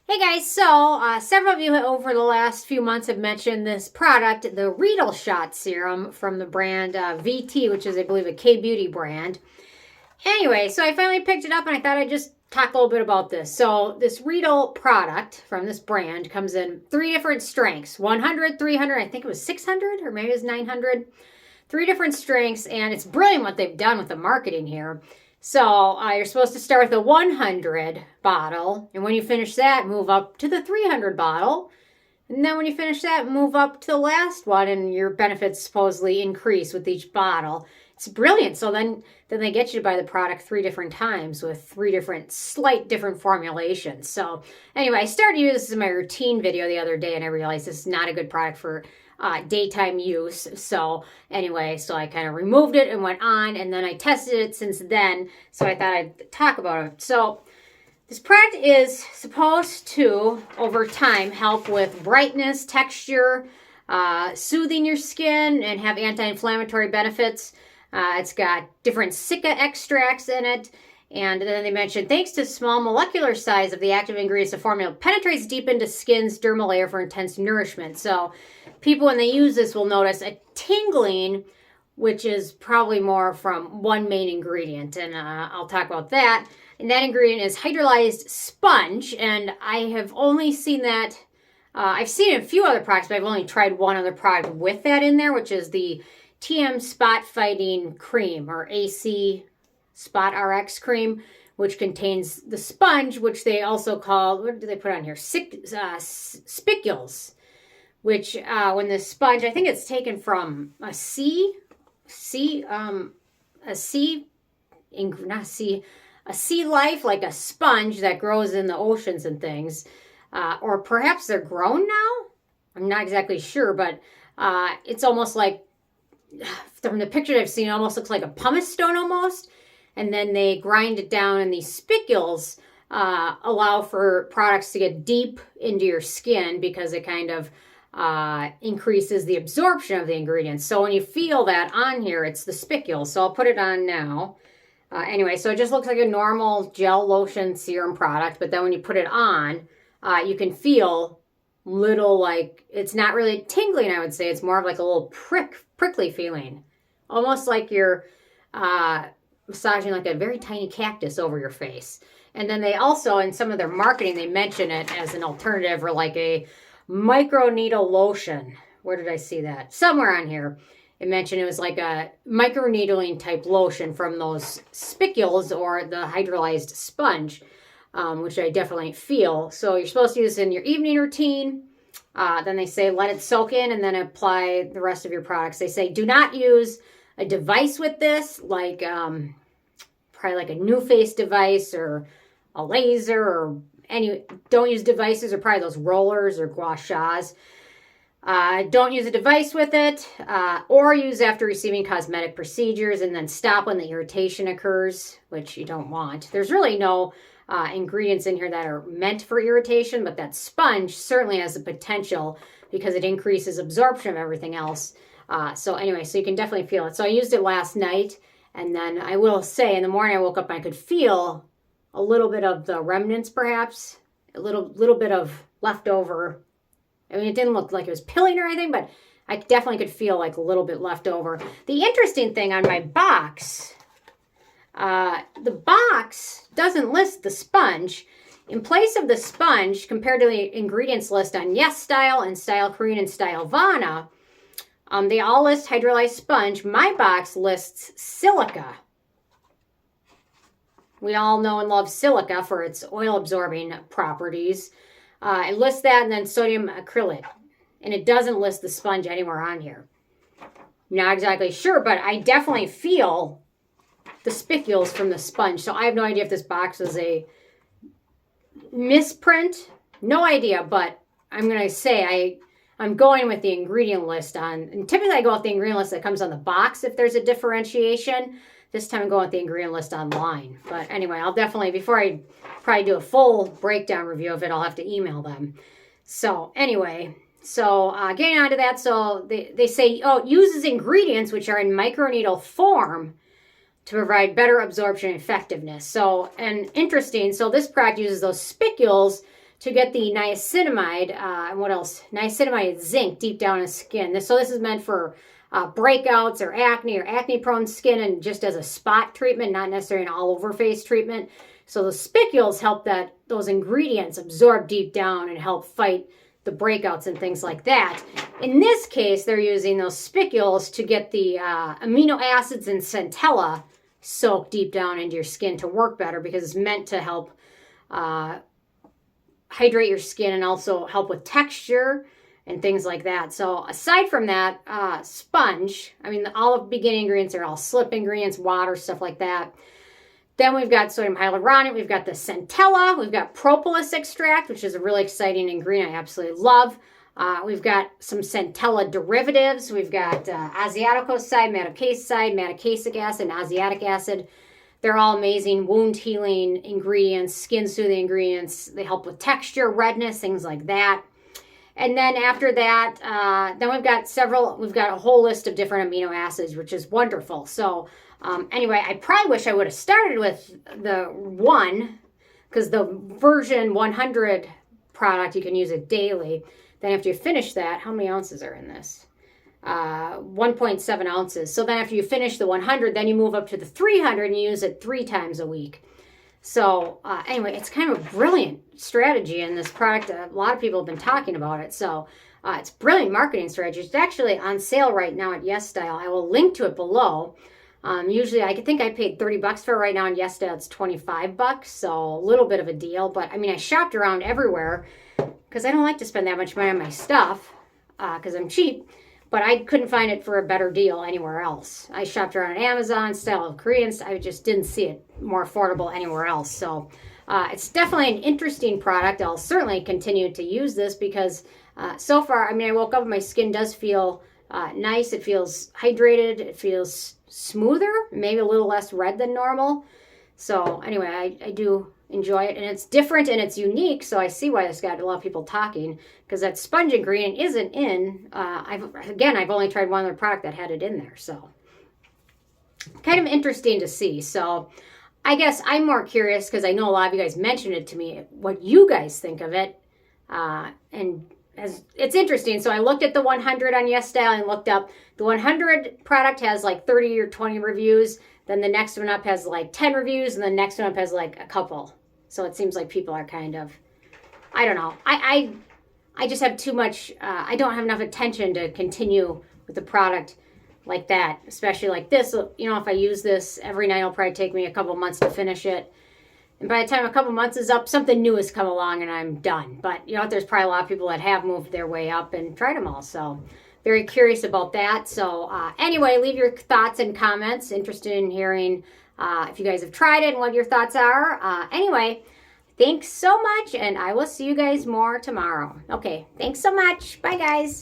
Hey guys, so several of you over the last few months have mentioned this product, the Reedle Shot serum from the brand VT, which is, I believe, a K-Beauty brand. Anyway, so I finally picked it up and I thought I'd just talk a little bit about this. So this Reedle product from this brand comes in 3 different strengths, 100, 300, I think it was 600 or maybe it was 900. 3 different strengths, and it's brilliant what they've done with the marketing here. So you're supposed to start with a 100 bottle, and when you finish that, move up to the 300 bottle. And then when you finish that, move up to the last one, and your benefits supposedly increase with each bottle. It's brilliant. So then they get you to buy the product 3 different times with 3 different, slight different formulations. So anyway, I started using this in my routine video the other day, and I realized this is not a good product for daytime use. So anyway, so I kind of removed it and went on, and then I tested it since then. So I thought I'd talk about it. So this product is supposed to, over time, help with brightness, texture, soothing your skin, and have anti-inflammatory benefits. It's got different cica extracts in it. And then they mentioned, thanks to small molecular size of the active ingredients, the formula penetrates deep into skin's dermal layer for intense nourishment. So people, when they use this, will notice a tingling, which is probably more from one main ingredient. And I'll talk about that. And that ingredient is hydrolyzed sponge. And I have only seen that, I've seen it in a few other products, but I've only tried one other product with that in there, which is the TM Spot Fighting Cream, or AC Spot RX cream, which contains the sponge, which they also call, what do they put on here? Spicules, which when the sponge, I think it's taken from a sea life, like a sponge that grows in the oceans and things, or perhaps they're grown now. I'm not exactly sure, but it's almost like, from the picture I've seen, it almost looks like a pumice stone almost. And then they grind it down, and these spicules allow for products to get deep into your skin because it kind of increases the absorption of the ingredients. So when you feel that on here, it's the spicules. So I'll put it on now. Anyway, so it just looks like a normal gel lotion serum product, but then when you put it on, you can feel little, like, it's not really tingling, I would say. It's more of like a little prickly feeling. Almost like you're massaging like a very tiny cactus over your face. And then they also, in some of their marketing, they mention it as an alternative or like a microneedle lotion. Where did I see that? Somewhere on here. It mentioned it was like a microneedling type lotion from those spicules or the hydrolyzed sponge, which I definitely feel. So you're supposed to use it in your evening routine. Then they say let it soak in and then apply the rest of your products. They say do not use a device with this, like probably like a new face device or a laser or don't use devices, or probably those rollers or gua shas. Don't use a device with it, or use after receiving cosmetic procedures, and then stop when the irritation occurs, which you don't want. There's really no ingredients in here that are meant for irritation, but that sponge certainly has the potential because it increases absorption of everything else. So anyway, so you can definitely feel it. So I used it last night, and then I will say in the morning I woke up and I could feel a little bit of the remnants, perhaps a little bit of leftover. I mean, it didn't look like it was pilling or anything, but I definitely could feel like a little bit left over. The interesting thing on my box, the box doesn't list the sponge. In place of the sponge, compared to the ingredients list on Yes Style and Style Korean and Style Vana, they all list hydrolyzed sponge. My box lists silica. We all know and love silica for its oil-absorbing properties. It lists that, and then sodium acrylate. And it doesn't list the sponge anywhere on here. Not exactly sure, but I definitely feel the spicules from the sponge. So I have no idea if this box is a misprint. No idea, but I'm going to say I'm going with the ingredient list on, and typically I go with the ingredient list that comes on the box if there's a differentiation. This time I'm going with the ingredient list online. But anyway, I'll definitely, before I probably do a full breakdown review of it, I'll have to email them. So anyway, so getting on to that, so they say, oh, it uses ingredients which are in microneedle form to provide better absorption effectiveness. So, and interesting, so this product uses those spicules to get the niacinamide, and what else? Niacinamide and zinc deep down in the skin. So this is meant for breakouts or acne-prone skin, and just as a spot treatment, not necessarily an all-over face treatment. So the spicules help those ingredients absorb deep down and help fight the breakouts and things like that. In this case, they're using those spicules to get the amino acids in Centella soaked deep down into your skin to work better, because it's meant to help hydrate your skin and also help with texture and things like that. So aside from that, sponge, I mean, all of the beginning ingredients are all slip ingredients, water, stuff like that. Then we've got sodium hyaluronate, we've got the Centella, we've got propolis extract, which is a really exciting ingredient I absolutely love. We've got some Centella derivatives. We've got Asiaticoside, Madecassoside, Madecassic acid, and Asiatic acid. They're all amazing wound healing ingredients, skin soothing ingredients. They help with texture, redness, things like that. And then after that, then we've got a whole list of different amino acids, which is wonderful. So anyway, I probably wish I would have started with the one, because the version 100 product, you can use it daily. Then after you finish that, how many ounces are in this? 1.7 ounces. So then after you finish the 100, then you move up to the 300 and you use it 3 times a week. So anyway, it's kind of a brilliant strategy in this product. A lot of people have been talking about it. So it's brilliant marketing strategy. It's actually on sale right now at YesStyle. I will link to it below. Usually I think I paid $30 for it. Right now on YesStyle it's $25. So a little bit of a deal. But I mean, I shopped around everywhere because I don't like to spend that much money on my stuff because I'm cheap. But I couldn't find it for a better deal anywhere else. I shopped around on Amazon, Style of Koreans. I just didn't see it more affordable anywhere else. So it's definitely an interesting product. I'll certainly continue to use this because so far, I mean, I woke up and my skin does feel nice. It feels hydrated. It feels smoother, maybe a little less red than normal. So anyway, I do enjoy it, and it's different and it's unique, so I see why this got a lot of people talking, because that sponge ingredient isn't in. I've only tried one other product that had it in there, so kind of interesting to see. So I guess I'm more curious, because I know a lot of you guys mentioned it to me, what you guys think of it, and as it's interesting. So I looked at the 100 on YesStyle and looked up the 100 product has like 30 or 20 reviews. Then the next one up has like 10 reviews, and the next one up has like a couple. So it seems like people are kind of, I don't know. I just have too much, I don't have enough attention to continue with the product like that, especially like this. You know, if I use this every night, it'll probably take me a couple months to finish it. And by the time a couple months is up, something new has come along and I'm done. But, you know, there's probably a lot of people that have moved their way up and tried them all. So very curious about that. So anyway, leave your thoughts and comments. Interested in hearing if you guys have tried it and what your thoughts are. Anyway, thanks so much, and I will see you guys more tomorrow. Okay, thanks so much. Bye, guys.